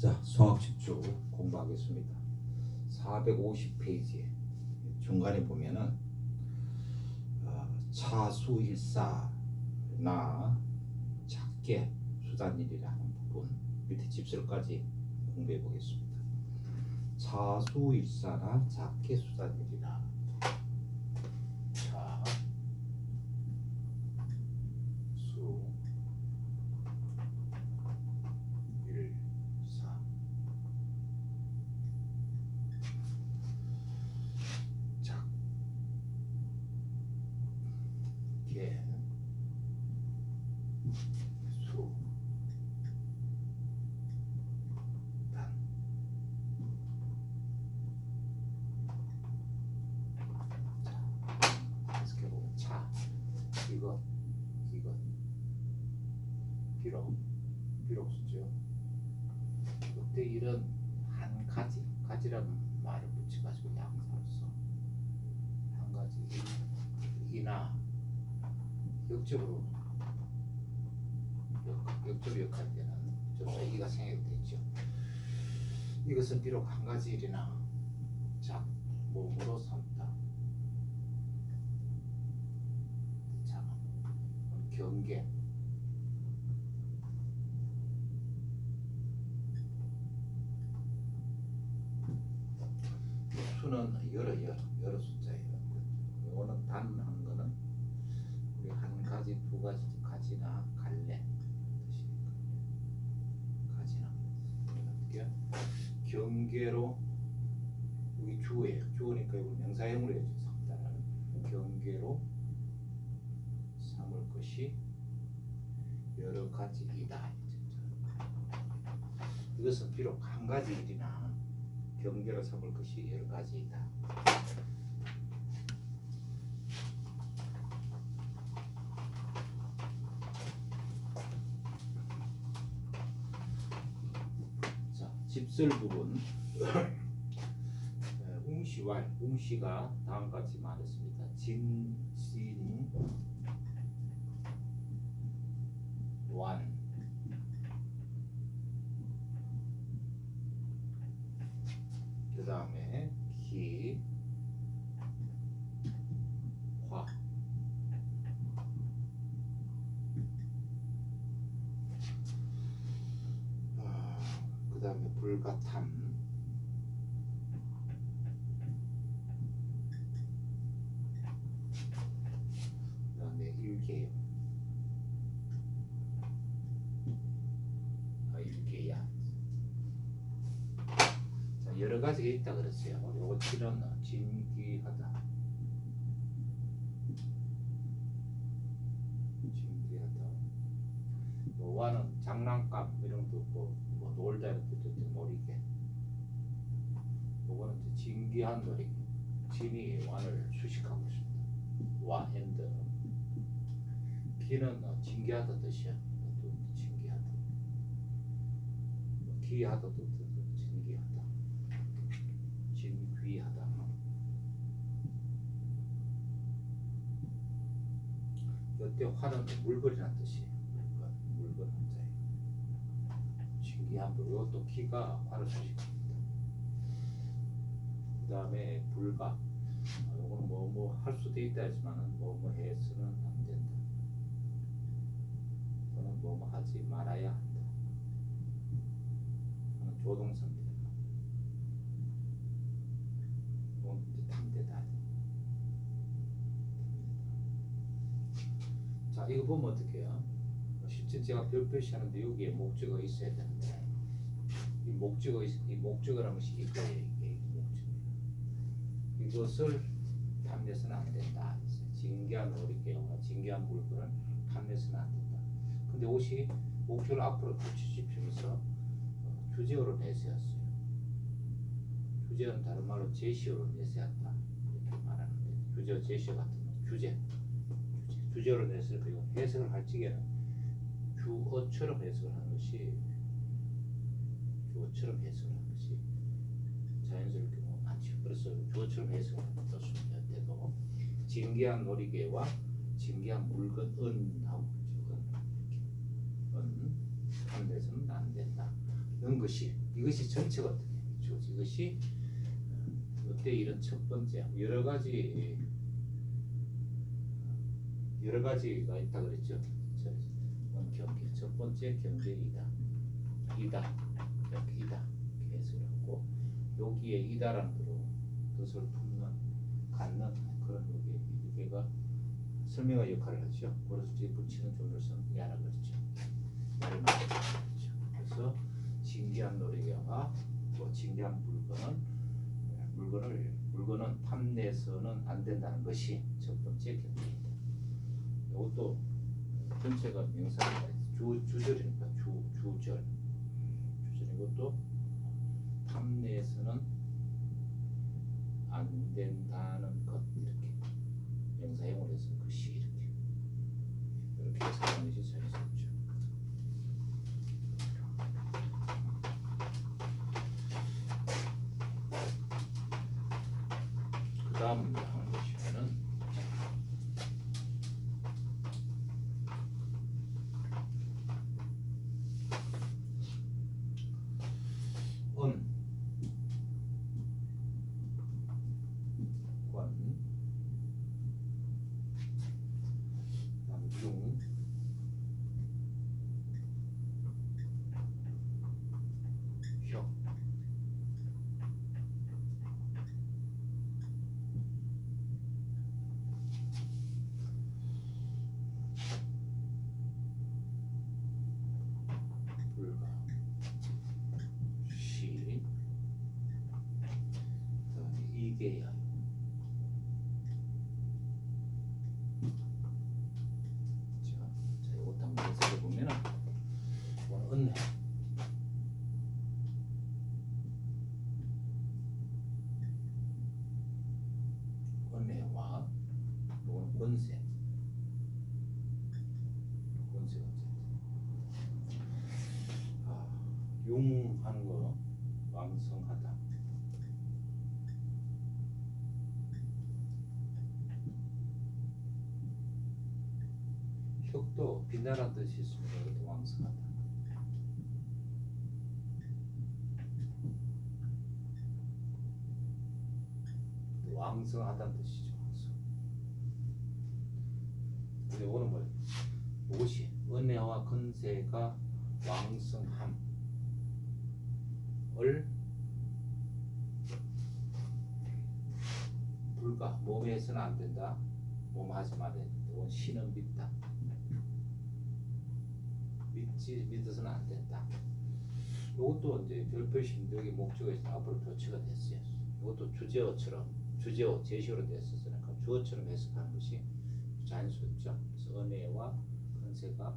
자, 수학 집중 공부하겠습니다. 450페이지 중간에 보면은 차수일사나 작게 수단일이라는 부분 밑에 집설까지 공부해 보겠습니다. 차수일사나 작게 수단일이라. 차, 수, 일사. 작게 수, 단. 자, 이렇게 보면 차, 이것 비록 수죠. 그때 이런 한 가지라는 말을 붙여가지고 양사로서 한 가지 이나 역적으로 역할 때는 점자 이가 생략되죠. 이것은 비록 한 가지 일이나 몸으로 삼다. 자, 경계. 수는 여러 숫자예요. 이거는 단한 거는 우리 한 가지, 두 가지, 가지나 갈래 뜻이니까 가지나. 어떻게 경계로 여기 주어예요. 주어니까 이거 명사형으로 해야지. 삼다라는 경계로 삼을 것이 여러 가지이다. 이것은 비록 한 가지 일이나 경계로 삼을 것이 여러 가지이다. 자, 집설 부분. 웅시가 다음과 같이 말했습니다. 진신 완 그 다음에 기, 화. 그 다음에 불가탐. 그 다음에 일개요. 일개야. 여러 가지가 있다 그랬어요. 요거 치는 진귀하다. 요와는 장난감 이런 것도 있고, 뭐 놀다 이런 것도 있고, 놀이개. 요거는 이제 진귀한 놀이개. 진이 완을 수식하고 있습니다. 와 핸드. 기는 진귀하다 뜻이야. 또 진귀하다. 귀하다도 진귀하다. 진귀하다. 이때 화는 물건이라는 뜻이에요. 물건 한자예요. 진귀한 물. 이것도 기가 화를 수식합니다. 그 다음에 불가. 이거는 뭐 할 수도 있다 하지만은 뭐 해서는 안 된다. 이거는 뭐 하지 말아야 한다. 이거는 조동사입니다. 이건 탐대다. 자, 이거 보면 어떻게 해요? 실제 제가 별 표시하는데 여기에 목적어가 있어야 되는데 이 목적어라는 것이 이거예요. 이게 목적어예요. 이것을 탐내서는 안 된다. 진귀한 놀이개와 진귀한 물건을 탐내서는 안 된다. 근데 옷이 목적을 앞으로 뒤집히면서 주제어로 내세웠어요. 주제어는 다른 말로 제시어로 내세웠다. 이렇게 말하는데 주제어, 제시어 같은 거. 주제어로 냈을 때 해석을 할 적에는 주어처럼 해석을 하는 것이 자연스럽게 많죠. 그래서 주어처럼 해석을 떴을 때도 진귀한 놀이개와 진귀한 물건은 하고 은 탐내서는 안 된다. 는 것이 이것이 전체가 어떻게 주어지 이것이 어때 이런 첫 번째 여러 가지가 있다 그랬죠. 경계 첫 번째 경계이다. 이다 이렇게 해석을 하고 여기에 이다라는 뜻을 품는 갖는 그런 여기가 설명의 역할을 하죠. 그래서 뒤에 붙이는 조물성 야라 그랬죠. 그래서 진귀한 노래가 또 진귀한 물건은 탐내서는 안 된다는 것이 첫 번째 경계입니다. 이것도 전체가 명사입니다. 주절이니까 주절 이것도 탐내서는 안 된다는 것 이렇게 명사형으로 해서 것이 이렇게 해석하는 것이 자연스럽죠. 그 다음 하는 것이면은 이게야. 자, 이것도 한번 해석해 보면은 은혜, 은혜와 이거는 권세가 용하는 거 왕성하다. 혁도 빛나는 뜻이 있습니다. 이것도 왕성하다. 왕성하다는 뜻이죠. 왕성. 근데 이거는 뭐예요? 무엇이 은혜와 권세가 왕성함을 불가 몸에 해서는 안 된다. 몸 하지 말아야 된다. 이건 신은 믿다. 믿어서는 안 된다. 이것도 이제 별표심 여기 목적어 있어 앞으로 교체가 됐어요. 이것도 주제어처럼 제시어로 됐었으니까 주어처럼 해석하는 것이 자연스럽죠. 그래서 은혜와 권세가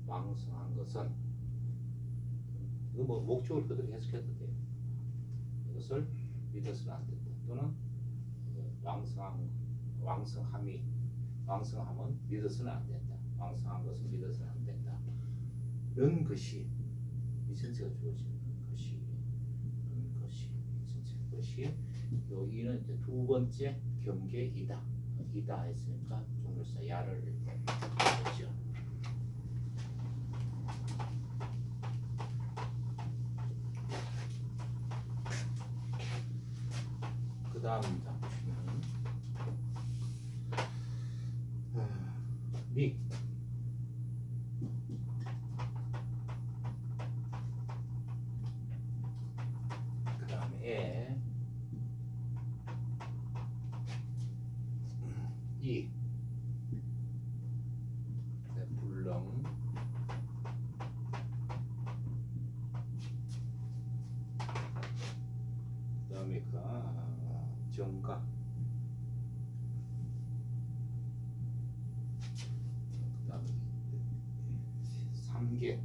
왕성한 것은 이거 뭐 목적을 그대로 해석해도 돼요. 이것을 믿어서는 안 된다. 또는 왕성함은 믿어서는 안 된다. 왕성한 것은 믿어서는 안 된다. 는 것이 이 전체가 주어지는 것이 이 전체 것이 여기는 이제 두 번째 경계이다. 이다 했으니까 종료사 야를 했죠. 그 다음입니다. 믹 그 다음에 이 불렁 그 다음에 정각 그 다음에 삼계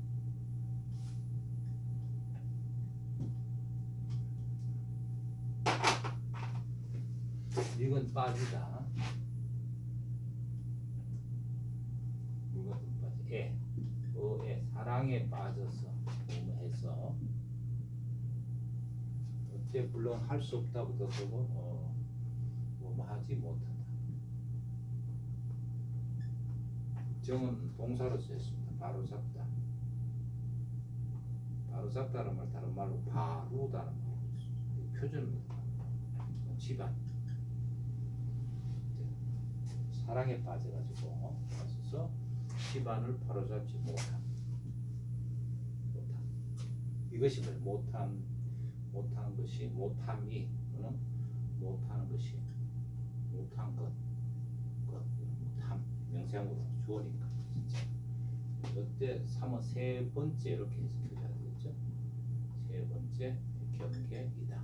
이건 빠지다. 물건 빠지. 사랑에 빠져서 해서 어째 물론 할 수 없다부터 쓰고 뭐 하지 못한다. 정은 동사로 쓰였습니다. 바로 잡다. 바로잡다는 말 다른 말로 바로다는 말 표준입니다. 집안 사랑에 빠져가지고 그래서 집안을 바로잡지 못함. 이것이 뭐예요? 못한 것이 못함이 또는 못하는 것이 못한 것 못함 명사형으로 주어니까 진짜. 이때 3은 세 번째 이렇게 해석해줘야 되겠죠. 세 번째 경계이다.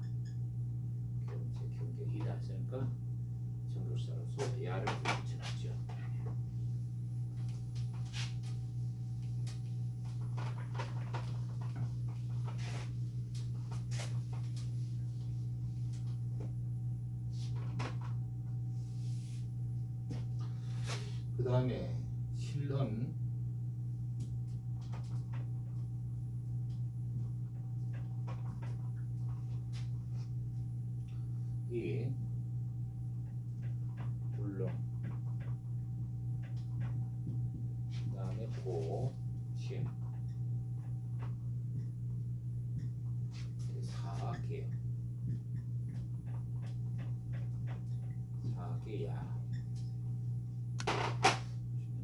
경계이다 했으니까 정조사로서 야를 붙여놨죠. 그 다음에 실은 이 불렁 그 다음에 고침 사계야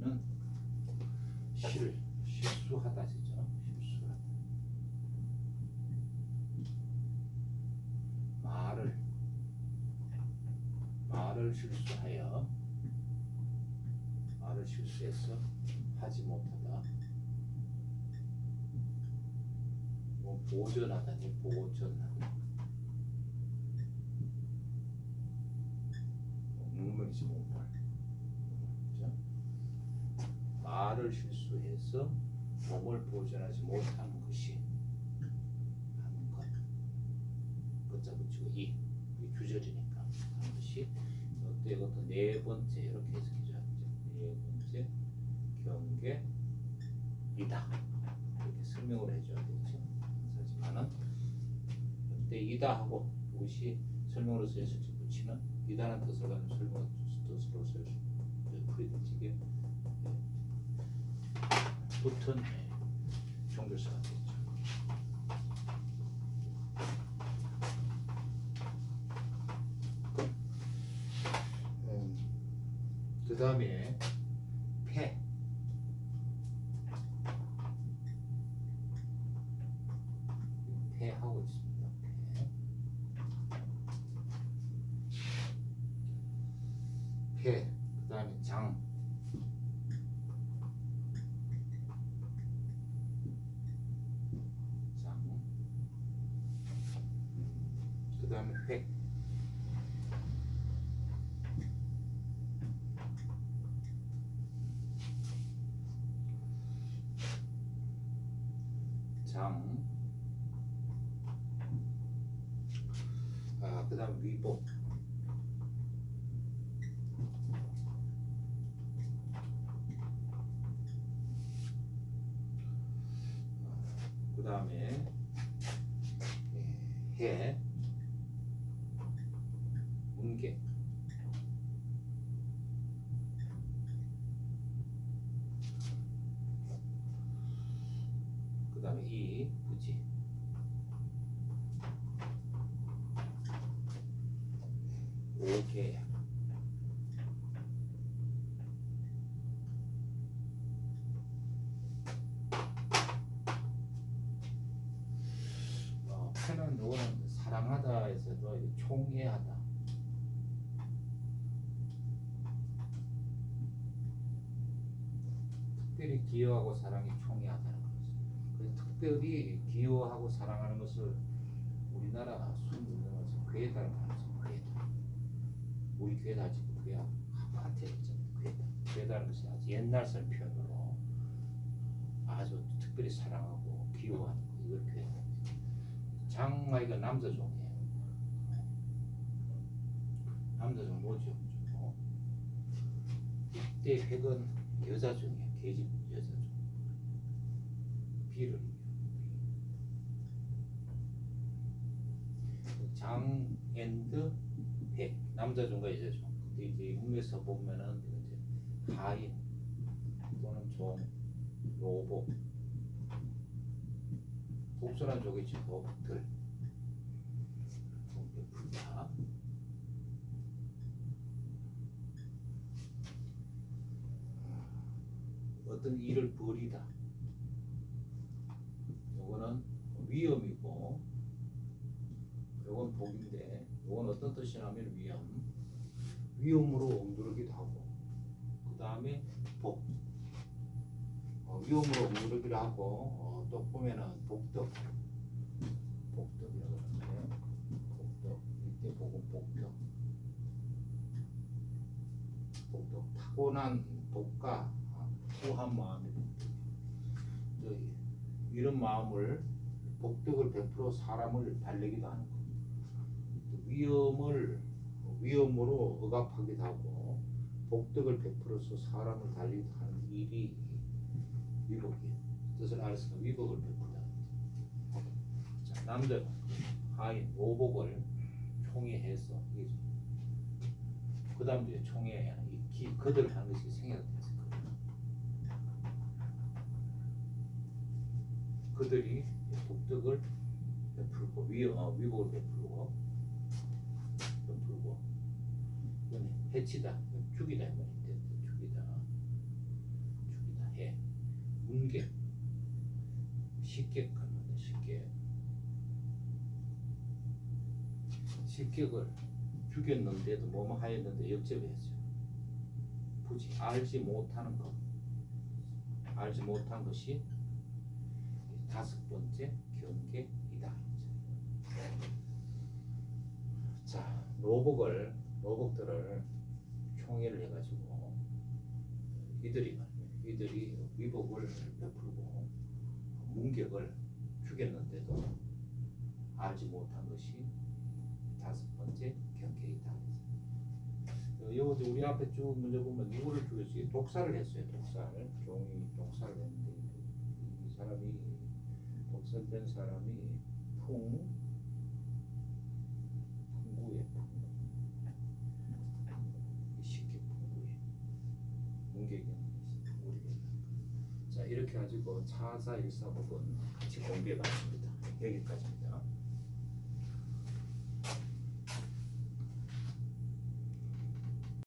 는 실수하다 지죠. 실수하다. 말을 실수해서 하지 못하다. 뭐 보존하다니 보존하다. 눈물이지 눈물. 그죠? 말을 실수해서 몸을 보존하지 못하는 것이 하는 것. 끝자 붙이고 이 규절이니까 하는 것이 어때? 이것도 네 번째 이렇게 해석해줘야 되죠. 네 번째 경계이다 이렇게 설명을 해줘야 되죠. 하지만은 이때 이다 하고 이것이 설명으로서 예술적 붙이는 이다는 뜻을 가진 설명 뜻으로서 프리드지게 붙은 종교사가 되죠. 그 다음에 패하고 있습니다. 패. 그 다음에 장. 그 다음에 획. 장. 그 다음 위복. 그 다음에 해. 문계. 그 다음에 이 부지. 오케이. 패는 요거는 사랑하다에서도 총애하다. 특별히 기여하고 사랑이 총애하다는 거죠. 그래서 특별히 기여하고 사랑하는 것을 우리나라 순문명에서 괴다라고 하죠. 괴다. 우리 괴다 지금 괴야 한테 있잖아요. 괴다. 괴다라는 것이 아주 옛날설 표현으로 아주 특별히 사랑하고 기여하는 거 이걸 괴다. 장마이가 남자종이에요. 남자종 뭐죠? 이때 획은 여자종이에요. 계집 여자종. 비를 장 앤드 백 남자종과 여자종. 근데 이제 음에서 보면은 이제 하인 또는 종, 로보 독선한 조개지 복들 베풀다. 어떤 일을 벌이다. 요거는 위험이고, 요건 복인데, 요건 어떤 뜻이냐면 위험으로 옹두르기도 하고, 그 다음에 복, 위험으로 옹두르기도 하고, 또 보면은 복덕이라고 하는데, 복덕, 이때 복은 복덕, 타고난 복과 후한 마음이 이런 마음을 복덕을 베풀어 사람을 달래기도 하는 것. 위험으로 억압하기도 하고 복덕을 베풀어서 사람을 달리기도 하는 일이 위복이에요. 뜻을 알았으니까 위복을 베풀다. 자, 남들 하인 노복을 총회해서 그 다음 이제 총회 그들 하는 것이 생략됐을 거예요. 그들이 복덕을 베풀고 위복을 베풀고 해치다, 죽이다 이 말인데 죽이다 해 문객 식객합니다. 식객을 죽였는데도 뭐뭐 하였는데 역접했어요. 굳이 알지 못한 것이 다섯 번째 경계이다. 자, 노복들을 총회를 해가지고 이들이 위복을 베풀고 문격을 죽였는데도 알지 못한 것이 다섯 번째 경계이다. 이것도 우리 앞에 쭉 문제 보면 누구를 죽였어요? 독살을 했어요. 종이 독살을 했는데 이 사람이 독살된 사람이 풍구에 쉽게 풍구에 문객이 자 이렇게 가지고 차사 일사복은 같이 공개해 봤습니다. 여기까지입니다.